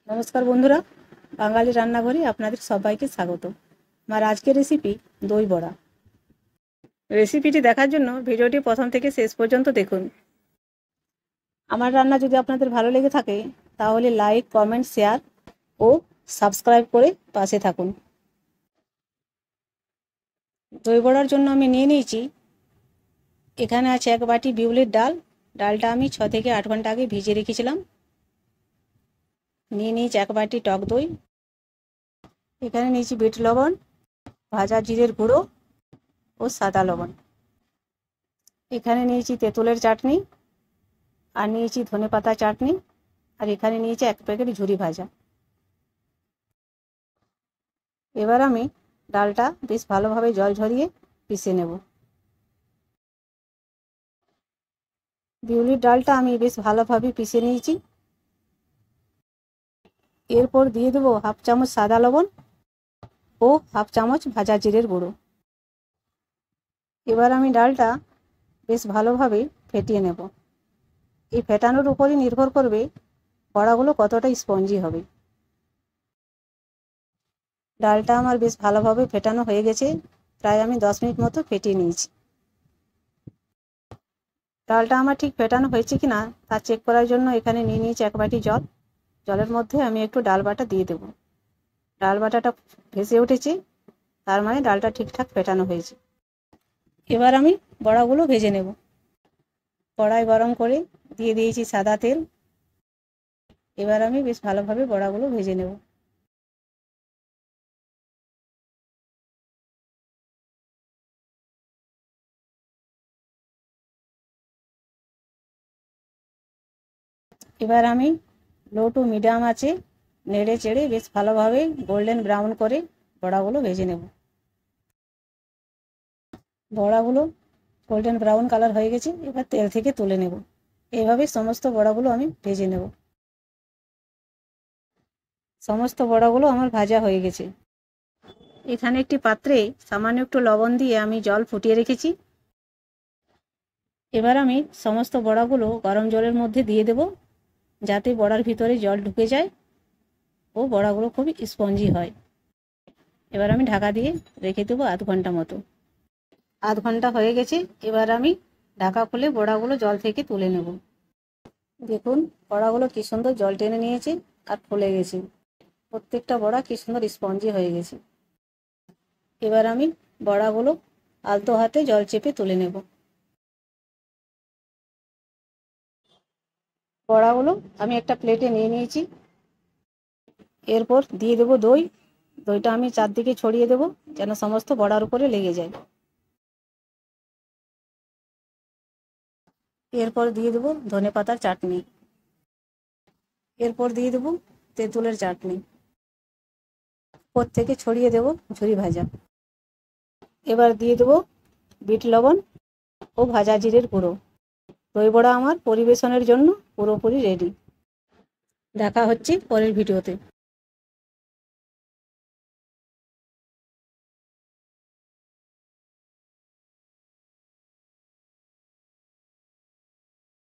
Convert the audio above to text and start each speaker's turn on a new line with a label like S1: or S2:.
S1: নমস্কার বন্ধুরা, বাঙালি রান্নাঘরে আপনাদের সবাইকে স্বাগত। আমার আজকের রেসিপি দই বড়া। রেসিপিটি দেখার জন্য ভিডিওটি প্রথম থেকে শেষ পর্যন্ত দেখুন। আমার রান্না যদি আপনাদের ভালো লেগে থাকে তাহলে লাইক, কমেন্ট, শেয়ার ও সাবস্ক্রাইব করে পাশে থাকুন। দই বড়ার জন্য আমি নিয়ে নিয়েছি, এখানে আছে 1 বাটি বিউলির ডাল। ডালটা আমি 6 থেকে 8 ঘন্টা আগে ভিজিয়ে রেখেছিলাম। নিয়ে নিয়েছি 1 বাটি টক দই। এখানে নিয়েছি বিট লবণ, ভাজা জিরের গুঁড়ো ও সাদা লবণ। এখানে নিয়েছি তেঁতুলের চাটনি, আর নিয়েছি ধনেপাতা চাটনি, আর এখানে নিয়েছি 1 প্যাকেট ঝুরি ভাজা। এবার আমি ডালটা বেশ ভালোভাবে জল ঝরিয়ে পিষে নেব। বিউলির ডালটা আমি বেশ ভালোভাবে পিষে নিয়েছি। এরপর দিয়ে দেবো 1/2 চামচ সাদা লবণ ও 1/2 চামচ ভাজা জিরের গুঁড়ো। এবার আমি ডালটা বেশ ভালোভাবে ফেটিয়ে নেব। এই ফেটানোর উপরই নির্ভর করবে বড়াগুলো কতটা স্পঞ্জি হবে। ডালটা আমার বেশ ভালোভাবে ফেটানো হয়ে গেছে, প্রায় আমি 10 মিনিট মতো ফেটিয়ে নিয়েছি। ডালটা আমার ঠিক ফেটানো হয়েছে কিনা তা চেক করার জন্য এখানে নিয়ে নিয়েছি 1 বাটি জল। জলের মধ্যে আমি একটু ডাল বাটা দিয়ে দেব। ডাল বাটাটা ভেসে উঠেছে, তার মানে ডালটা ঠিকঠাক ফেটানো হয়েছে। এবার আমি বড়াগুলো ভেজে নেব। কড়াই গরম করে দিয়ে দিয়েছি সাদা তেল। এবার আমি বেশ ভালোভাবে বড়াগুলো ভেজে নেব। এবার আমি লো টু মিডিয়াম আঁচে নেড়ে চেড়ে বেশ ভালোভাবে গোল্ডেন ব্রাউন করে বড়াগুলো ভেজে নেব। বড়াগুলো গোল্ডেন ব্রাউন কালার হয়ে গেছে, এবার তেল থেকে তুলে নেব। এইভাবে সমস্ত বড়াগুলো আমি ভেজে নেব। সমস্ত বড়াগুলো আমার ভাজা হয়ে গেছে। এখানে একটি পাত্রে সামান্য একটু লবণ দিয়ে আমি জল ফুটিয়ে রেখেছি। এবার আমি সমস্ত বড়াগুলো গরম জলের মধ্যে দিয়ে দেব, যাতে বড়ার ভিতরে জল ঢুকে যায় ও বড়াগুলো খুব স্পঞ্জি হয়। এবার আমি ঢাকা দিয়ে রেখে দেবো আধ ঘন্টা মতো। আধ ঘন্টা হয়ে গেছে, এবার আমি ঢাকা খুলে বড়াগুলো জল থেকে তুলে নেব। দেখুন বড়াগুলো কি সুন্দর জল টেনে নিয়েছে আর ফুলে গেছে। প্রত্যেকটা বড়া কি সুন্দর স্পঞ্জি হয়ে গেছে। এবার আমি বড়াগুলো আলতো হাতে জল চেপে তুলে নেব। বড়াগুলো আমি একটা প্লেটে নিয়ে নিয়েছি। এরপর দিয়ে দেবো দই। দইটা আমি চারদিকে ছড়িয়ে দেবো যেন সমস্ত বড়ার উপরে লেগে যায়। এরপর দিয়ে দেবো ধনেপাতার চাটনি। এরপর দিয়ে দেবো তেঁতুলের চাটনি। উপর থেকে ছড়িয়ে দেবো ঝুরি ভাজা। এবার দিয়ে দেবো বিট লবণ ও ভাজা জিরের গুঁড়ো। দই বড়া আমার পরিবেশনের জন্য পুরোপুরি রেডি। দেখা হচ্ছে পরের ভিডিওতে।